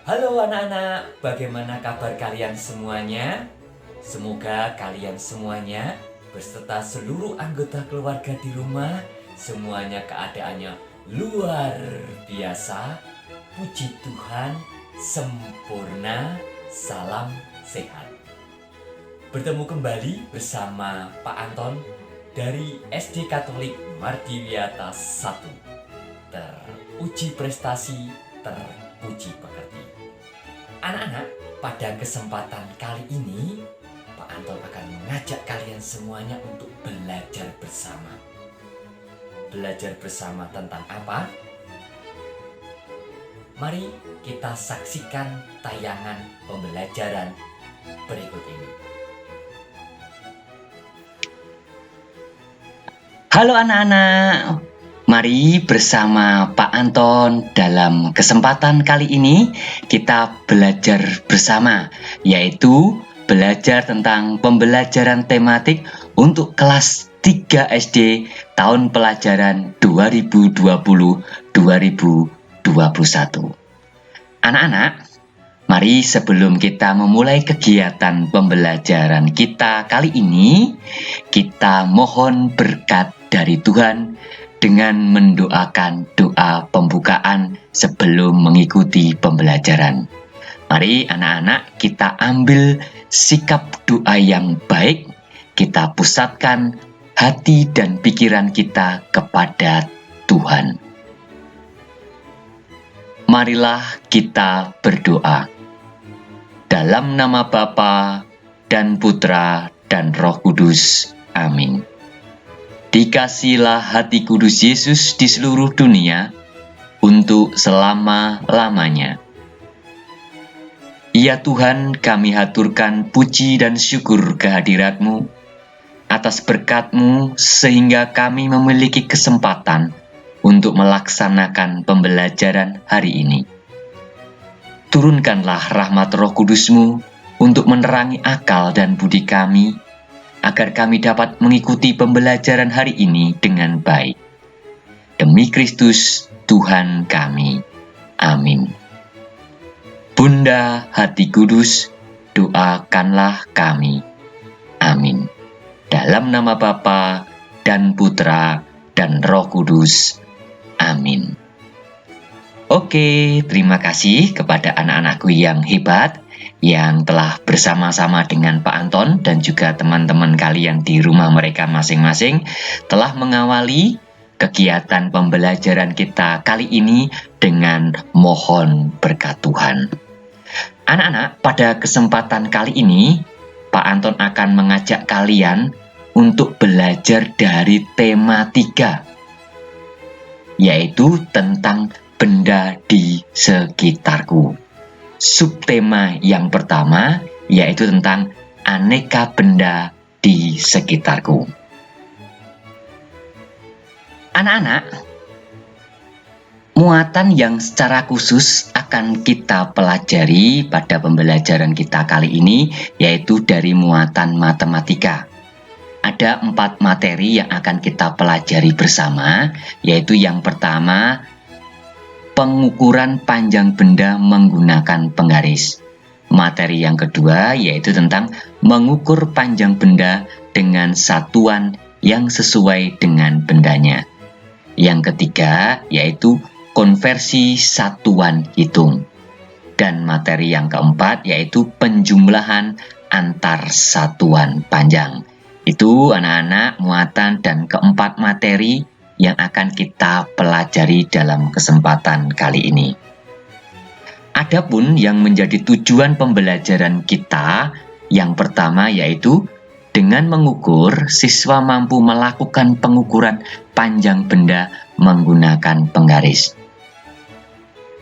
Halo anak-anak, bagaimana kabar kalian semuanya? Semoga kalian semuanya beserta seluruh anggota keluarga di rumah semuanya keadaannya luar biasa. Puji Tuhan, sempurna, salam sehat. Bertemu kembali bersama Pak Anton dari SD Katolik Mardiwiata 1. Teruji prestasi, terpuji pekerti. Anak-anak, pada kesempatan kali ini, Pak Anton akan mengajak kalian semuanya untuk belajar bersama. Belajar bersama tentang apa? Mari kita saksikan tayangan pembelajaran berikut ini. Halo anak-anak, mari bersama Pak Anton dalam kesempatan kali ini kita belajar bersama, yaitu belajar tentang pembelajaran tematik untuk kelas 3 SD tahun pelajaran 2020-2021. Anak-anak, mari sebelum kita memulai kegiatan pembelajaran kita kali ini, kita mohon berkat dari Tuhan dengan mendoakan doa pembukaan sebelum mengikuti pembelajaran. Mari anak-anak kita ambil sikap doa yang baik, kita pusatkan hati dan pikiran kita kepada Tuhan. Marilah kita berdoa. Dalam nama Bapa dan Putra dan Roh Kudus. Amin. Dikasihilah hati kudus Yesus di seluruh dunia untuk selama-lamanya. Ya Tuhan, kami haturkan puji dan syukur kehadirat-Mu atas berkat-Mu sehingga kami memiliki kesempatan untuk melaksanakan pembelajaran hari ini. Turunkanlah rahmat Roh Kudus-Mu untuk menerangi akal dan budi kami, agar kami dapat mengikuti pembelajaran hari ini dengan baik. Demi Kristus, Tuhan kami. Amin. Bunda Hati Kudus, doakanlah kami. Amin. Dalam nama Bapa dan Putra dan Roh Kudus. Amin. Oke, terima kasih kepada anak-anakku yang hebat yang telah bersama-sama dengan Pak Anton dan juga teman-teman kalian di rumah mereka masing-masing telah mengawali kegiatan pembelajaran kita kali ini dengan mohon berkat Tuhan. Anak-anak, pada kesempatan kali ini Pak Anton akan mengajak kalian untuk belajar dari tema 3, yaitu tentang benda di sekitarku. Subtema yang pertama yaitu tentang aneka benda di sekitarku. Anak-anak, muatan yang secara khusus akan kita pelajari pada pembelajaran kita kali ini yaitu dari muatan matematika. Ada 4 materi yang akan kita pelajari bersama, yaitu yang pertama, pengukuran panjang benda menggunakan penggaris. Materi yang kedua yaitu tentang mengukur panjang benda dengan satuan yang sesuai dengan bendanya. Yang ketiga yaitu konversi satuan hitung. Dan materi yang keempat yaitu penjumlahan antar satuan panjang. Itu anak-anak muatan dan keempat materi yang akan kita pelajari dalam kesempatan kali ini. Adapun yang menjadi tujuan pembelajaran kita, yang pertama yaitu dengan mengukur, siswa mampu melakukan pengukuran panjang benda menggunakan penggaris.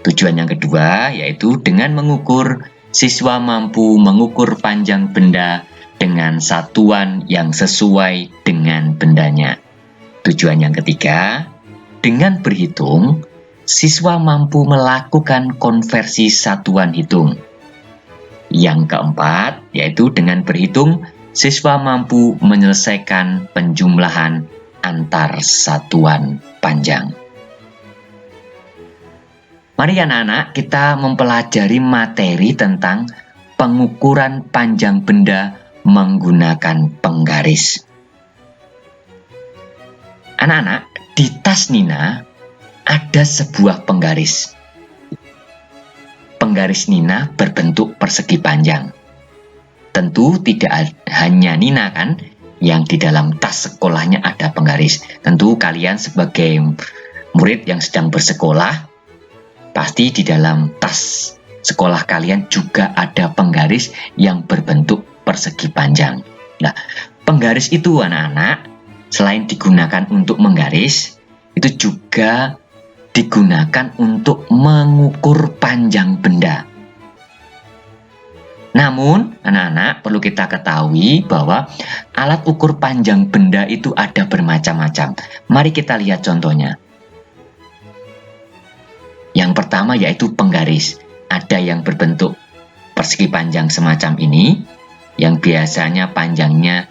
Tujuan yang kedua yaitu dengan mengukur, siswa mampu mengukur panjang benda dengan satuan yang sesuai dengan bendanya. Tujuan yang ketiga, dengan berhitung, siswa mampu melakukan konversi satuan hitung. Yang keempat, yaitu dengan berhitung, siswa mampu menyelesaikan penjumlahan antar satuan panjang. Mari anak-anak kita mempelajari materi tentang pengukuran panjang benda menggunakan penggaris. Anak-anak, di tas Nina ada sebuah penggaris. Penggaris Nina berbentuk persegi panjang. Tentu tidak hanya Nina kan yang di dalam tas sekolahnya ada penggaris. Tentu kalian sebagai murid yang sedang bersekolah, pasti di dalam tas sekolah kalian juga ada penggaris yang berbentuk persegi panjang. Nah, penggaris itu anak-anak selain digunakan untuk menggaris, itu juga digunakan untuk mengukur panjang benda. Namun, anak-anak perlu kita ketahui bahwa alat ukur panjang benda itu ada bermacam-macam. Mari kita lihat contohnya. Yang pertama yaitu penggaris. Ada yang berbentuk persegi panjang semacam ini, yang biasanya panjangnya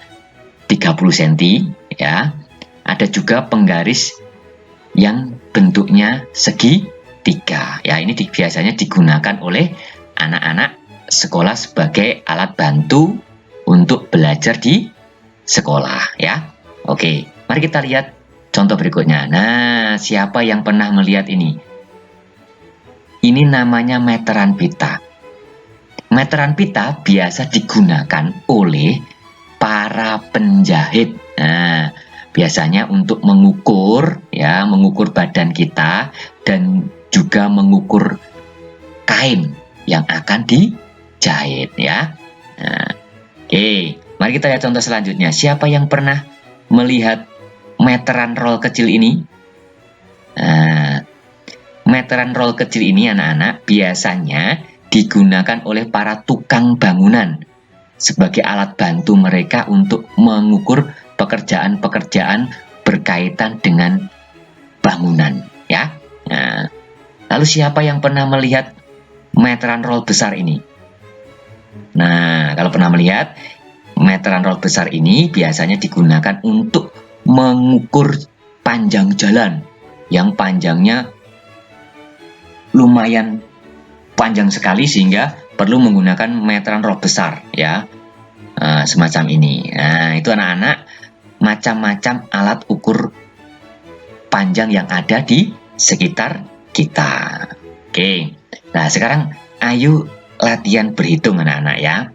30 cm, ya. Ada juga penggaris yang bentuknya segitiga. Ya, ini biasanya digunakan oleh anak-anak sekolah sebagai alat bantu untuk belajar di sekolah, ya. Oke, mari kita lihat contoh berikutnya. Nah, siapa yang pernah melihat ini? Ini namanya meteran pita. Meteran pita biasa digunakan oleh para penjahit. Nah, biasanya untuk mengukur, ya, mengukur badan kita dan juga mengukur kain yang akan dijahit, ya. Nah, oke, mari kita lihat contoh selanjutnya. Siapa yang pernah melihat meteran roll kecil ini? Nah, meteran roll kecil ini anak-anak biasanya digunakan oleh para tukang bangunan sebagai alat bantu mereka untuk mengukur pekerjaan-pekerjaan berkaitan dengan bangunan, ya. Nah, lalu siapa yang pernah melihat meteran roll besar ini? Nah, kalau pernah melihat meteran roll besar ini biasanya digunakan untuk mengukur panjang jalan yang panjangnya lumayan panjang sekali sehingga perlu menggunakan meteran roll besar, ya. Semacam ini. Nah, itu anak-anak macam-macam alat ukur panjang yang ada di sekitar kita. Oke. Nah, sekarang ayo latihan berhitung anak-anak, ya.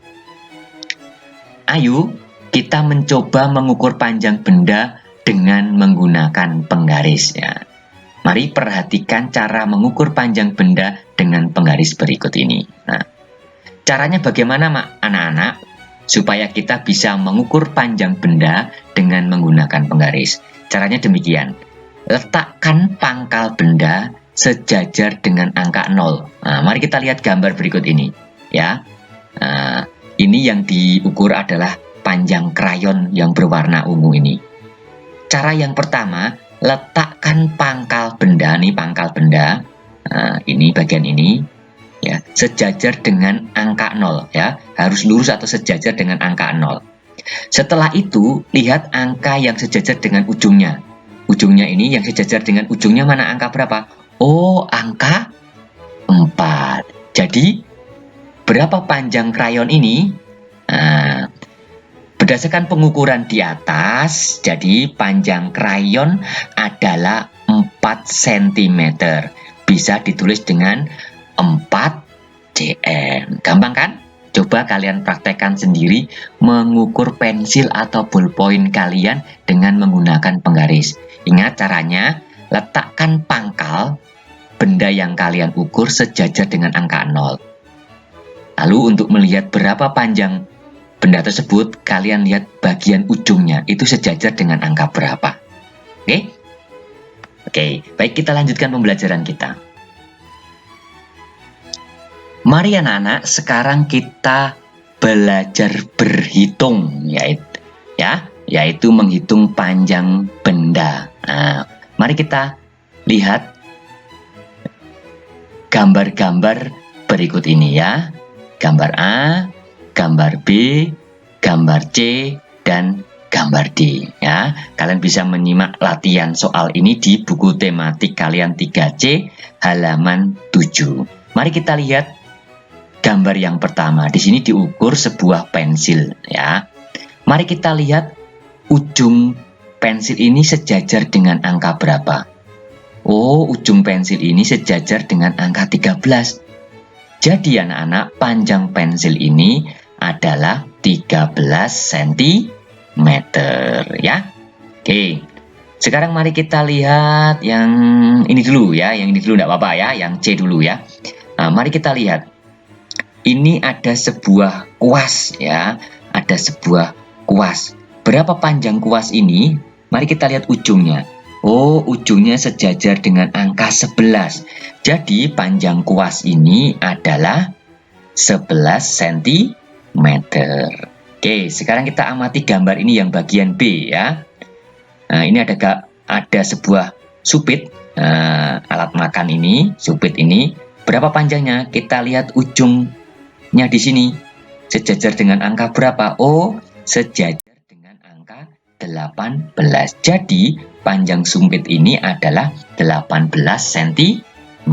Ayo kita mencoba mengukur panjang benda dengan menggunakan penggaris, ya. Mari perhatikan cara mengukur panjang benda dengan penggaris berikut ini. Nah, caranya bagaimana, anak-anak, supaya kita bisa mengukur panjang benda dengan menggunakan penggaris? Caranya demikian. Letakkan pangkal benda sejajar dengan angka 0. Nah, mari kita lihat gambar berikut ini, ya. Nah, ini yang diukur adalah panjang krayon yang berwarna ungu ini. Cara yang pertama, letakkan pangkal benda, nih pangkal benda, ini bagian ini, ya, sejajar dengan angka 0, ya, harus lurus atau sejajar dengan angka 0. Setelah itu, lihat angka yang sejajar dengan ujungnya. Ujungnya ini yang sejajar dengan ujungnya mana, angka berapa? Oh, angka 4. Jadi, berapa panjang krayon ini? Nah, berdasarkan pengukuran di atas, jadi panjang krayon adalah 4 cm. Bisa ditulis dengan 4 cm. Gampang kan? Coba kalian praktekkan sendiri mengukur pensil atau ballpoint kalian dengan menggunakan penggaris. Ingat caranya, letakkan pangkal benda yang kalian ukur sejajar dengan angka 0. Lalu untuk melihat berapa panjang benda tersebut, kalian lihat bagian ujungnya, itu sejajar dengan angka berapa. Oke? Oke, baik, kita lanjutkan pembelajaran kita. Mari anak-anak, sekarang kita belajar berhitung, yaitu menghitung panjang benda. Nah, mari kita lihat gambar-gambar berikut ini, ya. Gambar A, gambar B, gambar C, dan gambar D ya. Kalian bisa menyimak latihan soal ini di buku tematik kalian 3C halaman 7. Mari kita lihat gambar yang pertama. Di sini diukur sebuah pensil ya. Mari kita lihat ujung pensil ini sejajar dengan angka berapa? Oh, ujung pensil ini sejajar dengan angka 13. Jadi anak-anak, panjang pensil ini adalah 13 cm ya. Oke. Sekarang mari kita lihat yang ini dulu ya. Yang ini dulu enggak apa-apa ya, yang C dulu ya. Nah, mari kita lihat. Ini ada sebuah kuas ya. Ada sebuah kuas. Berapa panjang kuas ini? Mari kita lihat ujungnya. Oh, ujungnya sejajar dengan angka 11. Jadi, panjang kuas ini adalah 11 cm. Oke, sekarang kita amati gambar ini yang bagian B ya. Nah, ini ada sebuah supit, alat makan ini, supit ini. Berapa panjangnya? Kita lihat ujungnya di sini. Sejajar dengan angka berapa? Oh, sejajar dengan angka 18. Jadi, panjang sumpit ini adalah 18 cm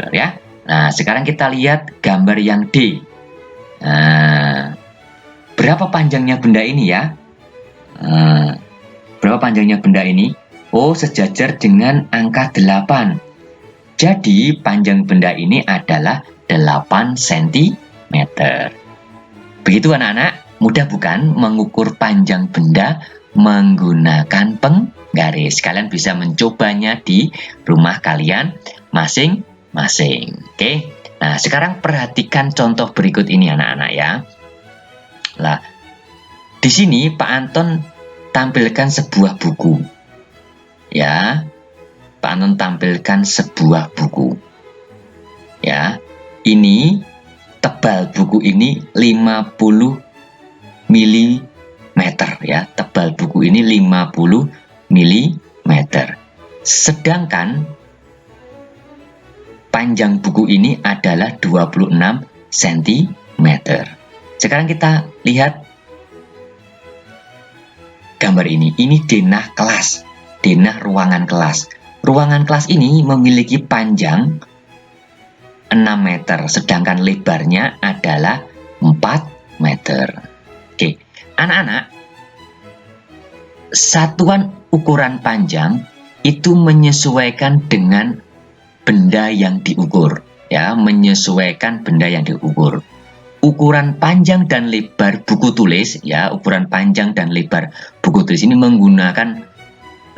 ya. Nah, sekarang kita lihat gambar yang D. Nah, berapa panjangnya benda ini ya? Berapa panjangnya benda ini? Oh, sejajar dengan angka 8. Jadi, panjang benda ini adalah 8 cm. Begitu anak-anak, mudah bukan mengukur panjang benda menggunakan penggaris. Kalian bisa mencobanya di rumah kalian masing-masing. Oke. Nah, sekarang perhatikan contoh berikut ini anak-anak ya. Nah, di sini Pak Anton tampilkan sebuah buku. Ya. Pak Anton tampilkan sebuah buku. Ya. Ini tebal buku ini 50 mm ya. Tebal buku ini 50 mm. Sedangkan panjang buku ini adalah 26 cm. Sekarang kita lihat gambar ini. Ini denah kelas, denah ruangan kelas. Ruangan kelas ini memiliki panjang 6 meter, sedangkan lebarnya adalah 4 meter. Oke, anak-anak, satuan ukuran panjang itu menyesuaikan dengan benda yang diukur, ya, menyesuaikan benda yang diukur. Ukuran panjang dan lebar buku tulis, ya, ukuran panjang dan lebar buku tulis ini menggunakan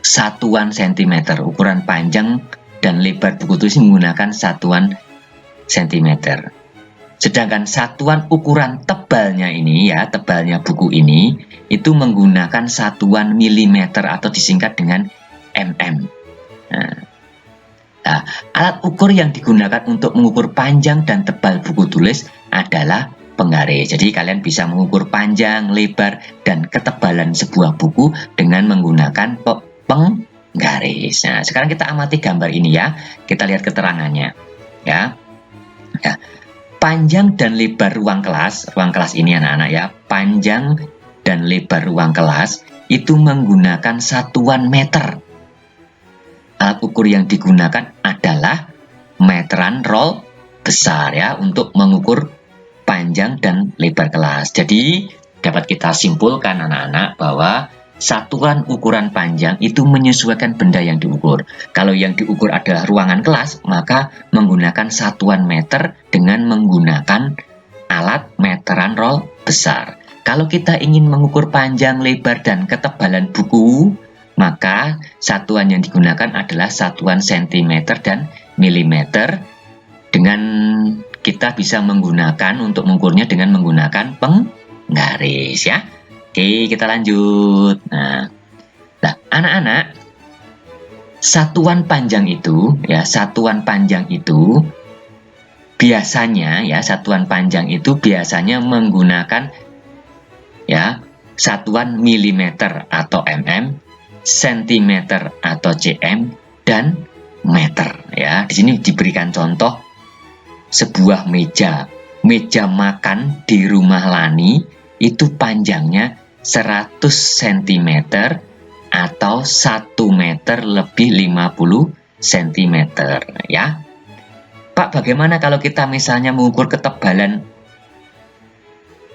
satuan cm. Ukuran panjang dan lebar buku tulis ini menggunakan satuan cm. Sedangkan satuan ukuran tebalnya ini, ya, tebalnya buku ini itu menggunakan satuan milimeter atau disingkat dengan mm. Nah, alat ukur yang digunakan untuk mengukur panjang dan tebal buku tulis adalah penggaris. Jadi kalian bisa mengukur panjang, lebar, dan ketebalan sebuah buku dengan menggunakan penggaris. Nah, sekarang kita amati gambar ini ya. Kita lihat keterangannya. Ya. Ya. Panjang dan lebar ruang kelas ini anak-anak ya. Panjang dan lebar ruang kelas itu menggunakan satuan meter. Alat ukur yang digunakan adalah meteran roll besar ya untuk mengukur panjang dan lebar kelas. Jadi dapat kita simpulkan anak-anak bahwa satuan ukuran panjang itu menyesuaikan benda yang diukur. Kalau yang diukur adalah ruangan kelas, maka menggunakan satuan meter dengan menggunakan alat meteran roll besar. Kalau kita ingin mengukur panjang, lebar, dan ketebalan buku, maka satuan yang digunakan adalah satuan cm dan milimeter. Dengan kita bisa menggunakan untuk mengukurnya dengan menggunakan penggaris ya. Oke, kita lanjut. Nah, anak-anak, satuan panjang itu biasanya menggunakan ya satuan milimeter atau mm, sentimeter atau cm, dan meter ya. Di sini diberikan contoh sebuah meja makan di rumah Lani itu panjangnya 100 cm atau 1 meter lebih 50 cm ya. Pak, bagaimana kalau kita misalnya mengukur ketebalan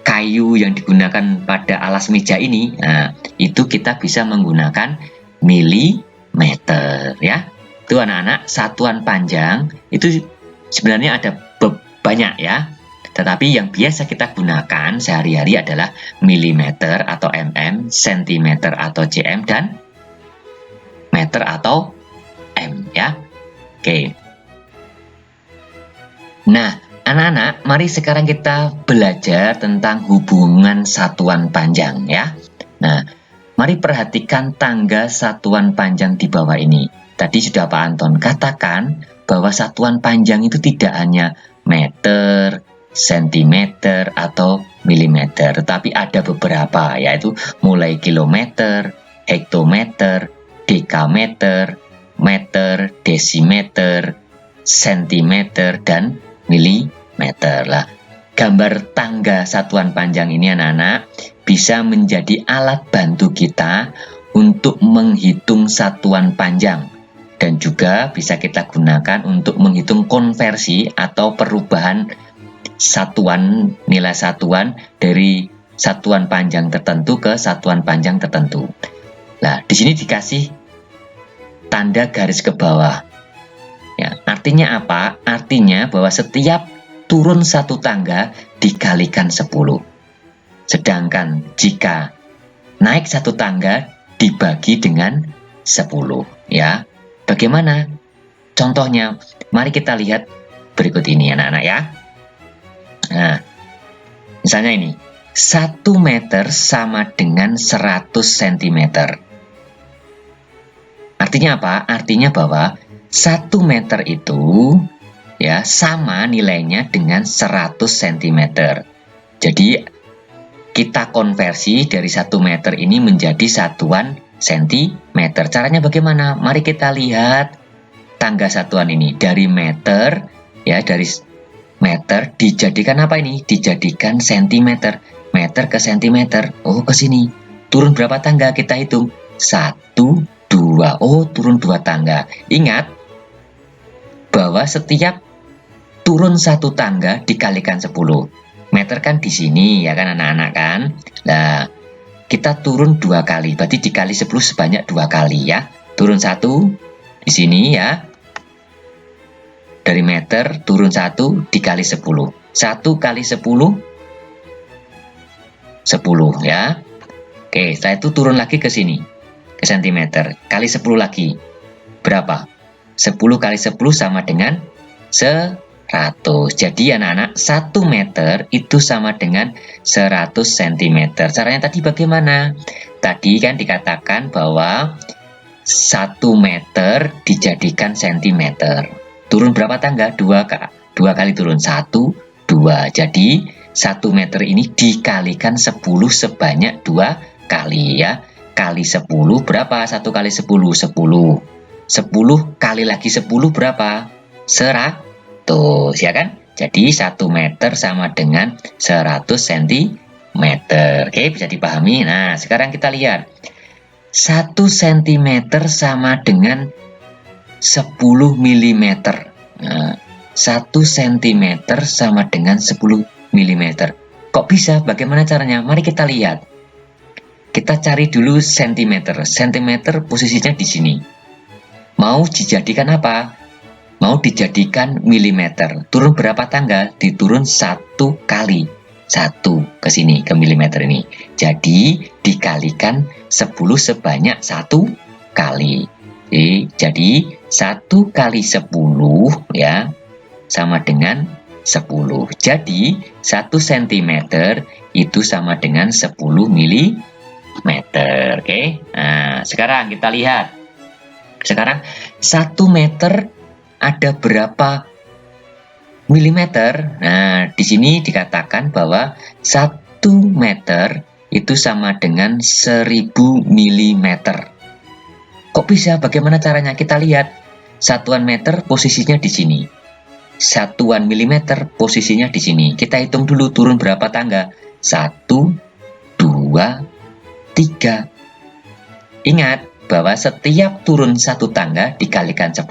kayu yang digunakan pada alas meja ini? Nah, itu kita bisa menggunakan milimeter ya. Itu anak-anak, satuan panjang itu sebenarnya ada banyak ya. Tetapi yang biasa kita gunakan sehari-hari adalah milimeter atau mm, sentimeter atau cm, dan meter atau m ya. Oke. Nah, anak-anak, mari sekarang kita belajar tentang hubungan satuan panjang ya. Nah, mari perhatikan tangga satuan panjang di bawah ini. Tadi sudah Pak Anton katakan bahwa satuan panjang itu tidak hanya meter, sentimeter, atau milimeter, tetapi ada beberapa, yaitu mulai kilometer, hektometer, dekameter, meter, desimeter, sentimeter, dan milimeter. Lah, gambar tangga satuan panjang ini anak-anak bisa menjadi alat bantu kita untuk menghitung satuan panjang, dan juga bisa kita gunakan untuk menghitung konversi atau perubahan satuan, nilai satuan dari satuan panjang tertentu ke satuan panjang tertentu. Nah, di sini dikasih tanda garis ke bawah. Ya, artinya apa? Artinya bahwa setiap turun satu tangga dikalikan 10. Sedangkan jika naik satu tangga dibagi dengan 10 ya. Bagaimana contohnya? Mari kita lihat berikut ini anak-anak ya. Nah, misalnya ini 1 meter sama dengan 100 cm. Artinya apa? Artinya bahwa 1 meter itu ya sama nilainya dengan 100 cm. Jadi kita konversi dari 1 meter ini menjadi satuan sentimeter. Caranya bagaimana? Mari kita lihat tangga satuan ini dari meter ya, dari meter dijadikan apa ini? Dijadikan sentimeter. Meter ke sentimeter. Oh, ke sini. Turun berapa tangga? Kita hitung. 1, 2. Oh, turun 2 tangga. Ingat bahwa setiap turun 1 tangga dikalikan 10. Meter kan di sini ya kan anak-anak kan? Nah, kita turun 2 kali, berarti dikali 10 sebanyak 2 kali ya. Turun 1 di sini ya. Dari meter turun 1 dikali 10. 1 kali 10 10 ya. Oke, setelah itu turun lagi ke sini. Ke sentimeter. Kali 10 lagi. Berapa? 10 kali 10 sama dengan 100. Jadi anak-anak 1 meter itu sama dengan 100 cm. Caranya tadi bagaimana? Tadi kan dikatakan bahwa 1 meter dijadikan sentimeter. Turun berapa tangga? 2 kali turun. 1, 2. Jadi 1 meter ini dikalikan 10 sebanyak 2 kali ya. Kali 10 berapa? 1 kali 10, 10. 10 kali lagi 10 berapa? 100 ya kan? Jadi 1 meter sama dengan 100 cm. Oke, bisa dipahami. Nah, sekarang kita lihat. 1 cm sama dengan 10 mm. Nah, 1 cm sama dengan 10 mm. Kok bisa? Bagaimana caranya? Mari kita lihat. Kita cari dulu sentimeter. Sentimeter posisinya di sini. Mau dijadikan apa? Mau dijadikan milimeter. Turun berapa tangga? Diturun 1 kali. 1 ke sini, ke milimeter ini. Jadi dikalikan 10 sebanyak 1 kali. Jadi 1 kali 10 ya sama dengan 10. Jadi 1 cm itu sama dengan 10 mm. Oke. Nah, sekarang kita lihat. Sekarang 1 meter ada berapa milimeter? Nah, di sini dikatakan bahwa 1 meter itu sama dengan 1000 mm. Kok bisa? Bagaimana caranya? Kita lihat. Satuan meter posisinya di sini. Satuan milimeter posisinya di sini. Kita hitung dulu turun berapa tangga. 1, 2, 3. Ingat bahwa setiap turun satu tangga dikalikan 10.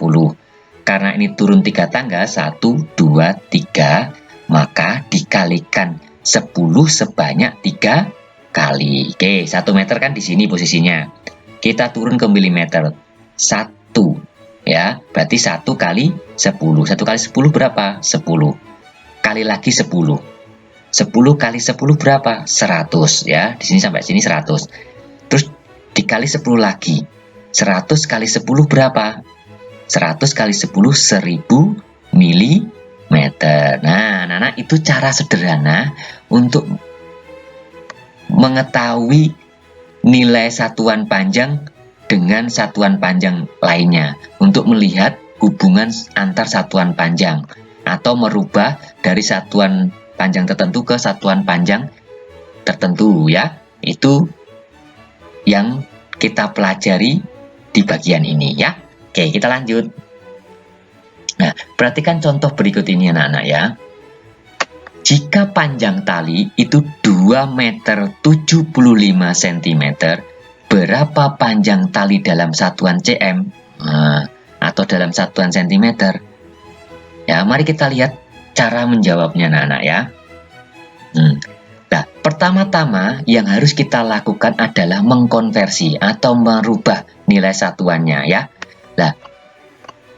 Karena ini turun 3 tangga, 1, 2, 3, maka dikalikan 10 sebanyak 3 kali. Oke, 1 meter kan di sini posisinya. Kita turun ke milimeter. 1. Ya, berarti 1 kali 10. 1 kali 10 berapa? 10. Kali lagi 10. 10 kali 10 berapa? 100 ya. Di sini sampai sini 100. Terus dikali 10 lagi. 100 kali 10 berapa? 100 kali 10 1000 milimeter. Nah, anak-anak, itu cara sederhana untuk mengetahui nilai satuan panjang dengan satuan panjang lainnya, untuk melihat hubungan antar satuan panjang atau merubah dari satuan panjang tertentu ke satuan panjang tertentu ya. Itu yang kita pelajari di bagian ini ya. Oke, kita lanjut. Nah, perhatikan contoh berikut ini anak-anak ya. Jika panjang tali itu 2 meter 75 cm, berapa panjang tali dalam satuan cm? Atau dalam satuan cm? Ya, mari kita lihat cara menjawabnya anak-anak ya. Nah, pertama-tama yang harus kita lakukan adalah mengkonversi atau merubah nilai satuannya ya. Nah,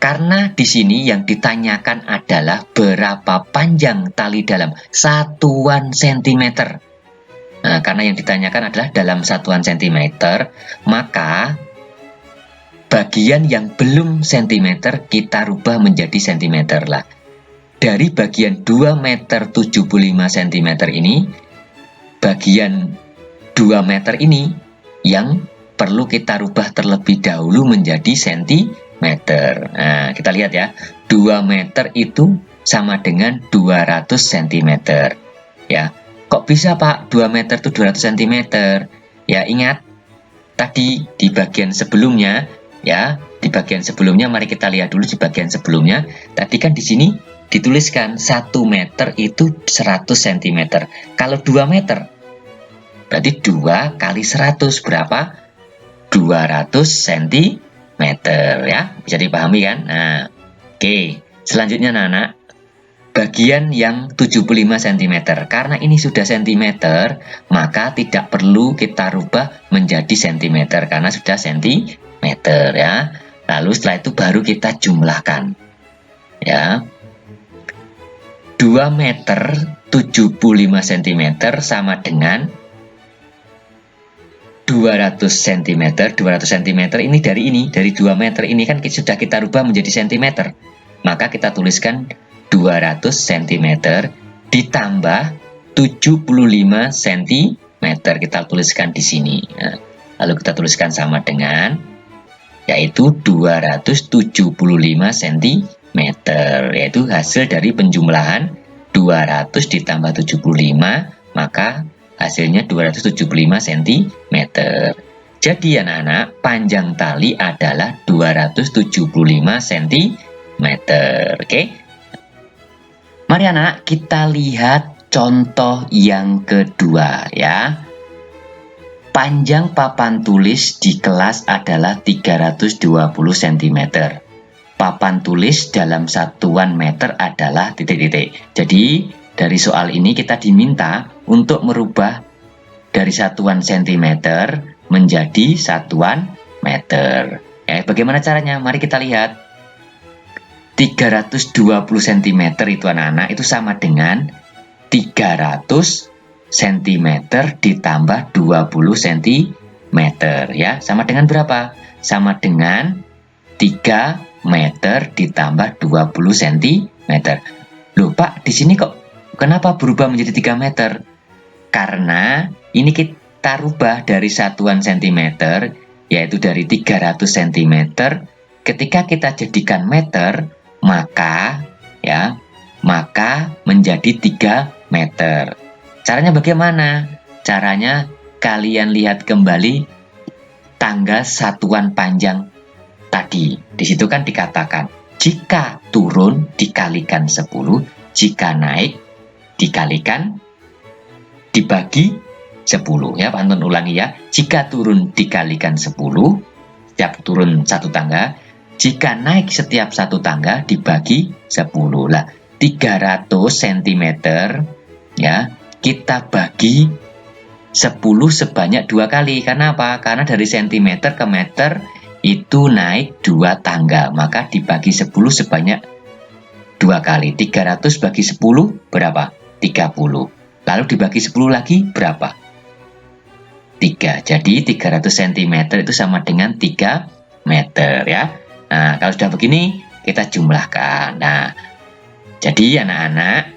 karena di sini yang ditanyakan adalah berapa panjang tali dalam satuan cm. Nah, karena yang ditanyakan adalah dalam satuan cm, maka bagian yang belum cm kita rubah menjadi cm lah. Dari bagian 2 meter 75 cm ini, bagian 2 meter ini yang perlu kita rubah terlebih dahulu menjadi cm. Nah, kita lihat ya, 2 meter itu sama dengan 200 cm. Ya. Kok bisa Pak 2 meter itu 200 cm? Ya, ingat tadi di bagian sebelumnya ya, di bagian sebelumnya mari kita lihat dulu di bagian sebelumnya. Tadi kan di sini dituliskan 1 meter itu 100 cm. Kalau 2 meter berarti 2 kali 100 berapa? 200 cm ya. Bisa dipahami kan? Nah, oke. Selanjutnya anak-anak, bagian yang 75 cm. Karena ini sudah cm, maka tidak perlu kita rubah menjadi cm karena sudah cm ya. Lalu setelah itu baru kita jumlahkan. Ya. 2 meter 75 cm sama dengan 200 cm. 200 cm ini dari 2 meter ini kan sudah kita rubah menjadi cm. Maka kita tuliskan 200 cm ditambah 75 cm, kita tuliskan di sini. Nah, lalu kita tuliskan sama dengan, yaitu 275 cm, yaitu hasil dari penjumlahan 200 ditambah 75, maka hasilnya 275 cm. Jadi anak-anak, panjang tali adalah 275 cm. Oke. Mari anak, kita lihat contoh yang kedua ya. Panjang papan tulis di kelas adalah 320 cm. Papan tulis dalam satuan meter adalah titik-titik. Jadi, dari soal ini kita diminta untuk merubah dari satuan cm menjadi satuan meter. Bagaimana caranya? Mari kita lihat. 320 cm itu anak-anak itu sama dengan 300 cm ditambah 20 cm ya. Sama dengan berapa? Sama dengan 3 meter ditambah 20 cm. Loh Pak, di sini kok kenapa berubah menjadi 3 meter? Karena ini kita rubah dari satuan cm, yaitu dari 300 cm. Ketika kita jadikan meter, maka menjadi 3 meter. Caranya bagaimana? Caranya kalian lihat kembali tangga satuan panjang tadi. Di situ kan dikatakan, jika turun dikalikan 10, jika naik dibagi 10 ya. Pantun ulangi ya. Jika turun dikalikan 10, setiap turun satu tangga. Jika naik setiap satu tangga dibagi 10. Lah, 300 cm ya, kita bagi 10 sebanyak 2 kali. Karena apa? Karena dari cm ke meter itu naik 2 tangga, maka dibagi 10 sebanyak 2 kali. 300 bagi 10 berapa? 30. Lalu dibagi 10 lagi berapa? 3. Jadi 300 cm itu sama dengan 3 meter ya. Nah, kalau sudah begini kita jumlahkan. Nah, jadi anak-anak,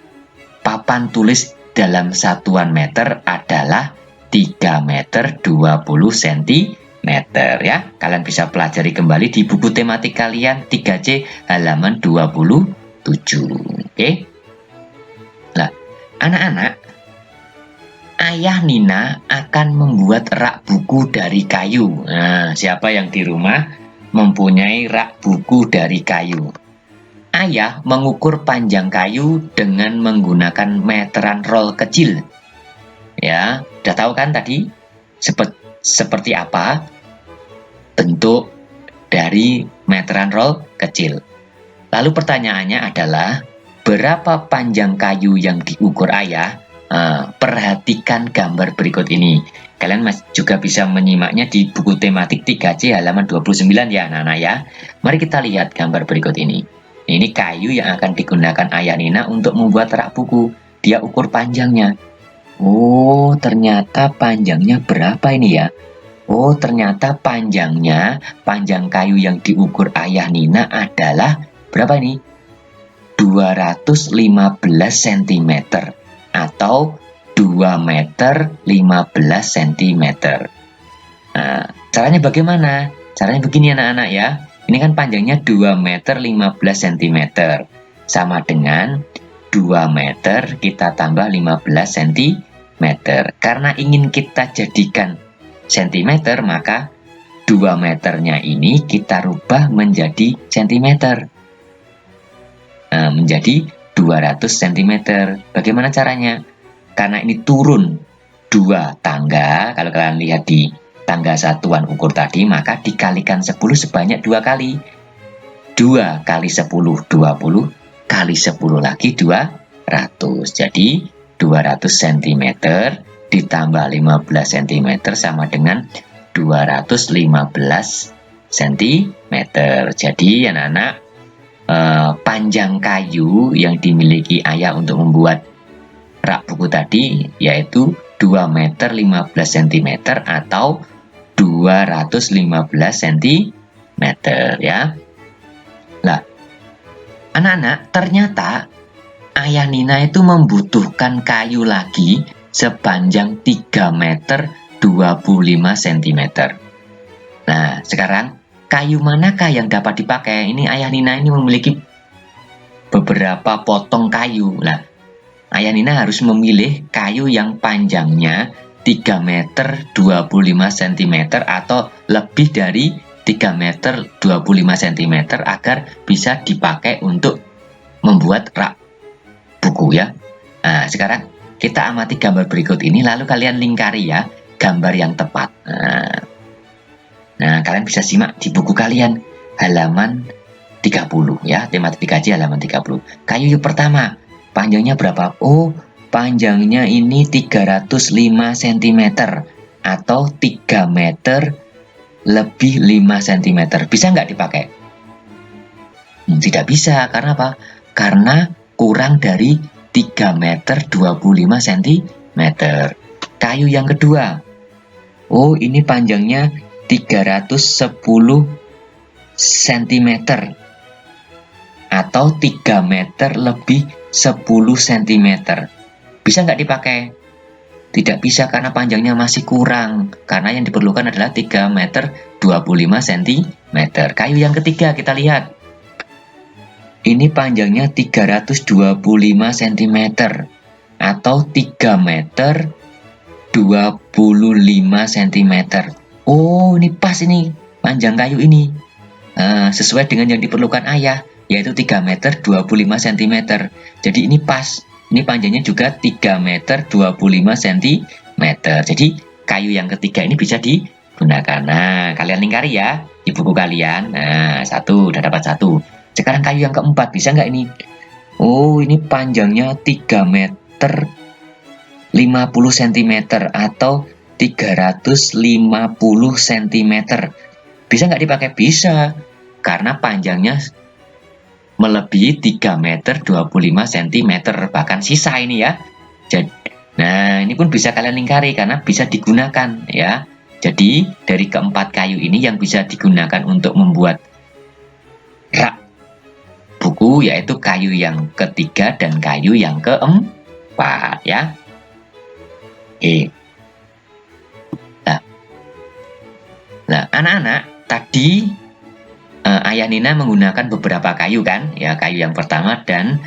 papan tulis dalam satuan meter adalah 3 meter 20 cm ya. Kalian bisa pelajari kembali di buku tematik kalian 3C halaman 27. Oke. Nah, anak-anak, Ayah Nina akan membuat rak buku dari kayu. Nah, siapa yang di rumah mempunyai rak buku dari kayu? Ayah mengukur panjang kayu dengan menggunakan meteran roll kecil. Ya, udah tahu kan tadi seperti apa bentuk dari meteran roll kecil. Lalu pertanyaannya adalah, berapa panjang kayu yang diukur ayah? Perhatikan gambar berikut ini. Kalian juga bisa menyimaknya di buku tematik 3C halaman 29 ya anak-anak ya. Mari kita lihat gambar berikut ini. Ini kayu yang akan digunakan ayah Nina untuk membuat rak buku. Dia ukur panjangnya. Oh, ternyata panjangnya berapa ini ya? Oh, ternyata panjang kayu yang diukur ayah Nina adalah berapa ini? 215 cm atau 2 meter 15 cm. Nah, caranya bagaimana? Caranya begini anak-anak ya. Ini kan panjangnya 2 meter 15 cm. Sama dengan 2 meter kita tambah 15 cm. Karena ingin kita jadikan cm, maka 2 meternya ini kita rubah menjadi cm. Nah, menjadi 200 cm. Bagaimana caranya? Karena ini turun 2 tangga, kalau kalian lihat di tangga satuan ukur tadi, maka dikalikan 10 sebanyak 2 kali. 2 kali 10, 20, kali 10 lagi 200. Jadi 200 cm ditambah 15 cm sama dengan 215 cm. Jadi anak-anak, panjang kayu yang dimiliki ayah untuk membuat rak buku tadi yaitu 2 meter 15 cm atau 215 cm ya. Lah, anak-anak, ternyata ayah Nina itu membutuhkan kayu lagi sepanjang 3 meter 25 cm. Nah, sekarang kayu manakah yang dapat dipakai? Ini ayah Nina ini memiliki beberapa potong kayu. Nah, ayah Nina harus memilih kayu yang panjangnya 3 meter 25 cm atau lebih dari 3 meter 25 cm agar bisa dipakai untuk membuat rak buku ya. Nah, sekarang kita amati gambar berikut ini, lalu kalian lingkari ya gambar yang tepat. Nah, kalian bisa simak di buku kalian halaman 30 ya, tematik 3C halaman 30. Kayu yang pertama, panjangnya berapa? Oh, panjangnya ini 305 cm atau 3 meter lebih 5 cm. Bisa nggak dipakai? Tidak bisa, karena apa? Karena kurang dari 3 meter 25 cm. Kayu yang kedua, oh ini panjangnya 310 cm atau 3 meter lebih 10 cm. Bisa nggak dipakai? Tidak bisa, karena panjangnya masih kurang. Karena yang diperlukan adalah 3 meter 25 cm. Kayu yang ketiga kita lihat. Ini panjangnya 325 cm atau 3 meter 25 cm. Oh, ini pas ini panjang kayu ini. Sesuai dengan yang diperlukan ayah, yaitu 3 meter 25 cm. Jadi ini pas. Ini panjangnya juga 3 meter 25 cm. meter. Jadi kayu yang ketiga ini bisa digunakan. Nah, kalian lingkari ya di buku kalian. Nah, satu, udah dapat satu. Sekarang kayu yang keempat, bisa nggak ini? Oh, ini panjangnya 3 meter 50 cm atau 350 cm. Bisa nggak dipakai? Bisa. Karena panjangnya melebihi 3 meter 25 cm. Bahkan sisa ini ya. Nah, ini pun bisa kalian lingkari karena bisa digunakan ya. Jadi, dari keempat kayu ini yang bisa digunakan untuk membuat rak buku yaitu kayu yang ketiga dan kayu yang keempat ya. Oke. Nah, anak-anak, tadi Ayah Nina menggunakan beberapa kayu kan? Ya, kayu yang pertama dan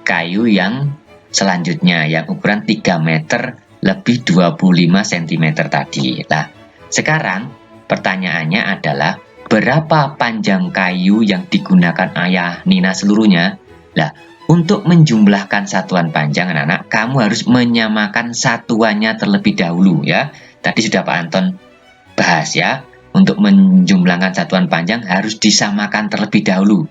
kayu yang selanjutnya yang ukuran 3 meter lebih 25 cm tadi. Nah, sekarang pertanyaannya adalah berapa panjang kayu yang digunakan Ayah Nina seluruhnya? Nah, untuk menjumlahkan satuan panjang anak-anak, kamu harus menyamakan satuannya terlebih dahulu ya. Tadi sudah Pak Anton bahas ya. Untuk menjumlahkan satuan panjang harus disamakan terlebih dahulu.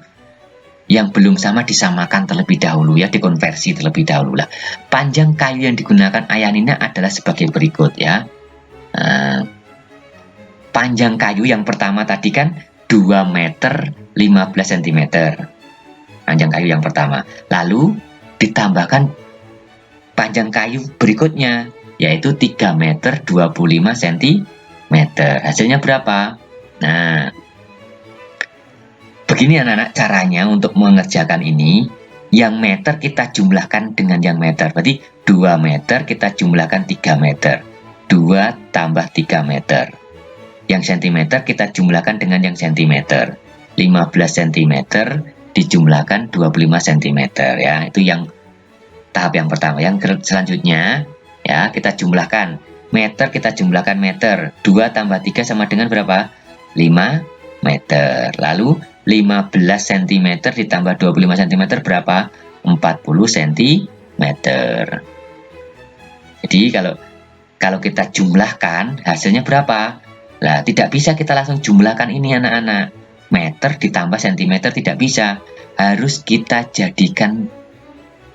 Yang belum sama disamakan terlebih dahulu ya, dikonversi terlebih dahulu lah. Panjang kayu yang digunakan Ayah Nina adalah sebagai berikut ya. Panjang kayu yang pertama tadi kan 2 meter 15 cm. Panjang kayu yang pertama. Lalu ditambahkan panjang kayu berikutnya yaitu 3 meter 25 cm. Hasilnya berapa? Nah, begini anak-anak caranya untuk mengerjakan ini. Yang meter kita jumlahkan dengan yang meter. Berarti 2 meter kita jumlahkan 3 meter. 2 tambah 3 meter. Yang sentimeter kita jumlahkan dengan yang sentimeter. 15 cm dijumlahkan 25 cm ya. Itu yang tahap yang pertama. Yang selanjutnya ya, kita jumlahkan meter, kita jumlahkan meter. 2 tambah 3 sama dengan berapa? 5 meter. Lalu 15 cm ditambah 25 cm berapa? 40 cm. Jadi kalau kita jumlahkan hasilnya berapa? Nah, tidak bisa kita langsung jumlahkan ini anak-anak. Meter ditambah cm tidak bisa. Harus kita jadikan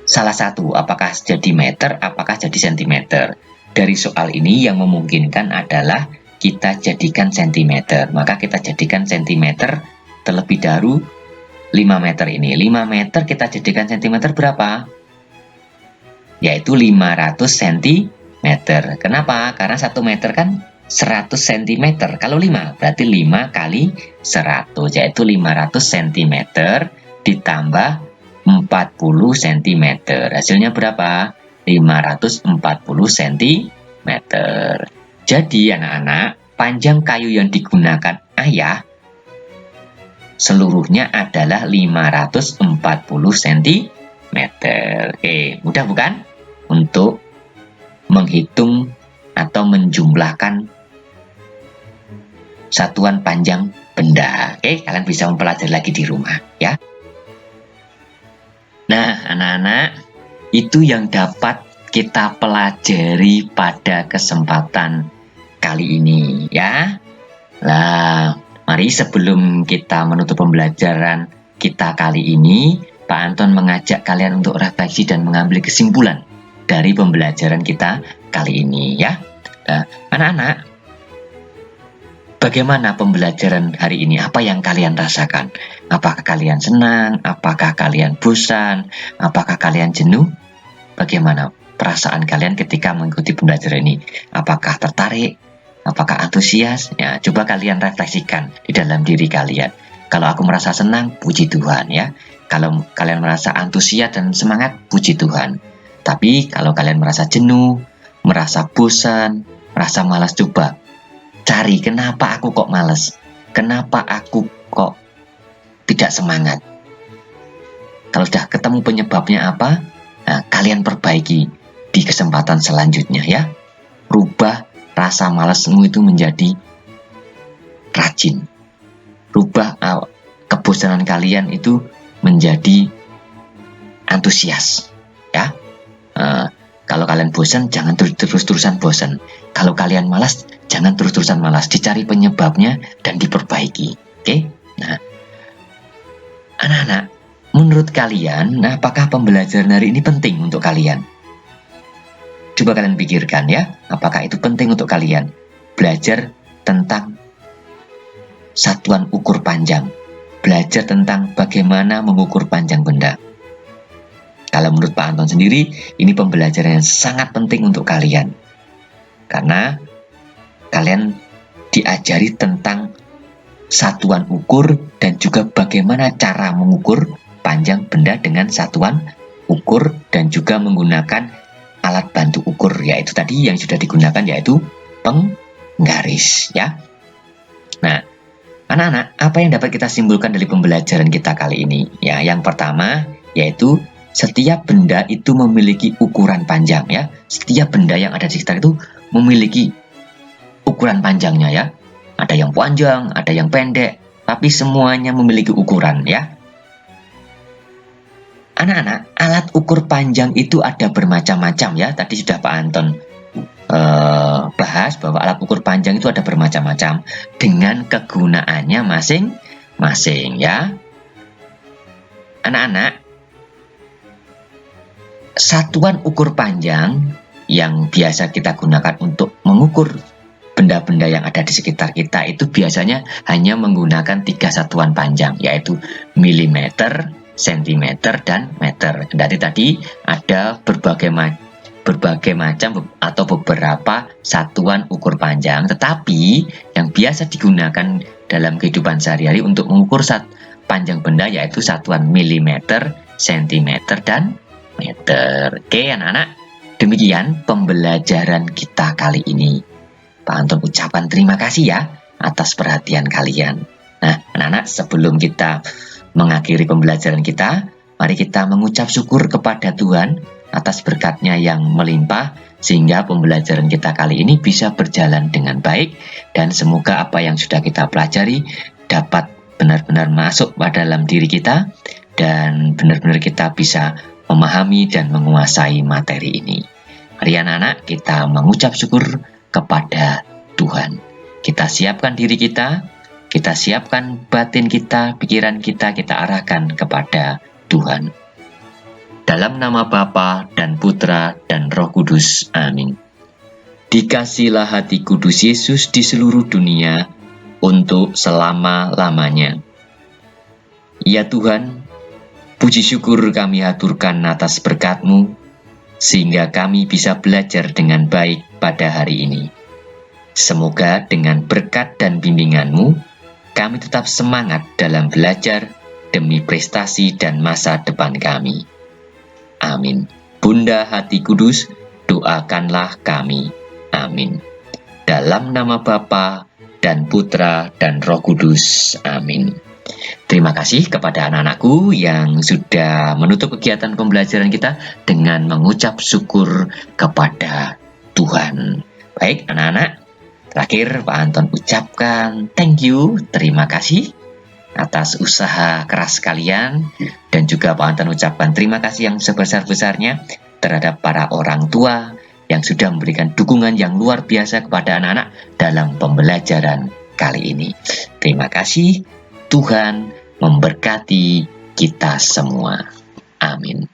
salah satu. Apakah jadi meter, apakah jadi centimeter. Dari soal ini yang memungkinkan adalah kita jadikan centimeter. Maka kita jadikan centimeter terlebih dahulu 5 meter ini. 5 meter kita jadikan centimeter berapa? Yaitu 500 cm. Kenapa? Karena 1 meter kan 100 cm. Kalau 5 berarti 5 kali 100 yaitu 500 cm ditambah 40 cm. Hasilnya berapa? 540 cm. Jadi anak-anak, panjang kayu yang digunakan Ayah seluruhnya adalah 540 cm. Oke, mudah bukan? Untuk menghitung atau menjumlahkan satuan panjang benda. Oke, kalian bisa mempelajari lagi di rumah ya. Nah, anak-anak, itu yang dapat kita pelajari pada kesempatan kali ini ya. Nah, mari sebelum kita menutup pembelajaran kita kali ini, Pak Anton mengajak kalian untuk refleksi dan mengambil kesimpulan dari pembelajaran kita kali ini ya. Nah, anak-anak, bagaimana pembelajaran hari ini? Apa yang kalian rasakan? Apakah kalian senang? Apakah kalian bosan? Apakah kalian jenuh? Bagaimana perasaan kalian ketika mengikuti pembelajaran ini? Apakah tertarik? Apakah antusias? Ya, coba kalian refleksikan di dalam diri kalian. Kalau aku merasa senang, puji Tuhan ya. Kalau kalian merasa antusias dan semangat, puji Tuhan. Tapi kalau kalian merasa jenuh, merasa bosan, merasa malas, coba cari kenapa aku kok malas. Kenapa aku kok tidak semangat. Kalau sudah ketemu penyebabnya apa, nah, kalian perbaiki di kesempatan selanjutnya ya. Rubah rasa malasmu itu menjadi rajin. Rubah kebosanan kalian itu menjadi antusias ya. Kalau kalian bosan, jangan terus-terusan bosan. Kalau kalian malas, jangan terus-terusan malas. Dicari penyebabnya dan diperbaiki. Oke? Nah, anak-anak, menurut kalian, apakah pembelajaran hari ini penting untuk kalian? Coba kalian pikirkan ya, apakah itu penting untuk kalian? Belajar tentang satuan ukur panjang. Belajar tentang bagaimana mengukur panjang benda. Kalau menurut Pak Anton sendiri, ini pembelajaran yang sangat penting untuk kalian. Karena kalian diajari tentang satuan ukur dan juga bagaimana cara mengukur panjang benda dengan satuan ukur dan juga menggunakan alat bantu ukur, yaitu tadi yang sudah digunakan yaitu penggaris ya. Nah, anak-anak, apa yang dapat kita simpulkan dari pembelajaran kita kali ini? Ya, yang pertama yaitu setiap benda itu memiliki ukuran panjang ya. Setiap benda yang ada di sekitar itu memiliki ukuran panjangnya ya. Ada yang panjang, ada yang pendek, tapi semuanya memiliki ukuran ya. Anak-anak, alat ukur panjang itu ada bermacam-macam ya. Tadi sudah Pak Anton bahas bahwa alat ukur panjang itu ada bermacam-macam dengan kegunaannya masing-masing ya. Anak-anak, satuan ukur panjang yang biasa kita gunakan untuk mengukur benda-benda yang ada di sekitar kita itu biasanya hanya menggunakan 3 satuan panjang, yaitu milimeter, sentimeter, dan meter. Jadi tadi ada berbagai macam atau beberapa satuan ukur panjang, tetapi yang biasa digunakan dalam kehidupan sehari-hari untuk mengukur panjang benda yaitu satuan milimeter, sentimeter, dan meter. Oke anak-anak, demikian pembelajaran kita kali ini. Pak Anton ucapkan terima kasih ya atas perhatian kalian. Nah anak-anak, sebelum kita mengakhiri pembelajaran kita, mari kita mengucap syukur kepada Tuhan atas berkatnya yang melimpah, sehingga pembelajaran kita kali ini bisa berjalan dengan baik, dan semoga apa yang sudah kita pelajari dapat benar-benar masuk pada dalam diri kita, dan benar-benar kita bisa memahami dan menguasai materi ini. Mari anak-anak, kita mengucap syukur kepada Tuhan. Kita siapkan diri kita siapkan batin kita, pikiran kita arahkan kepada Tuhan. Dalam nama Bapa dan Putra dan Roh Kudus. Amin. Dikasihilah hati kudus Yesus di seluruh dunia untuk selama-lamanya. Ya Tuhan, puji syukur kami haturkan atas berkat-Mu, sehingga kami bisa belajar dengan baik pada hari ini. Semoga dengan berkat dan bimbingan-Mu, kami tetap semangat dalam belajar demi prestasi dan masa depan kami. Amin. Bunda Hati Kudus, doakanlah kami. Amin. Dalam nama Bapa dan Putra dan Roh Kudus. Amin. Terima kasih kepada anak-anakku yang sudah menutup kegiatan pembelajaran kita dengan mengucap syukur kepada Tuhan. Baik anak-anak, terakhir Pak Anton ucapkan thank you, terima kasih atas usaha keras kalian, dan juga Pak Anton ucapkan terima kasih yang sebesar-besarnya terhadap para orang tua yang sudah memberikan dukungan yang luar biasa kepada anak-anak dalam pembelajaran kali ini. Terima kasih, Tuhan memberkati kita semua. Amin.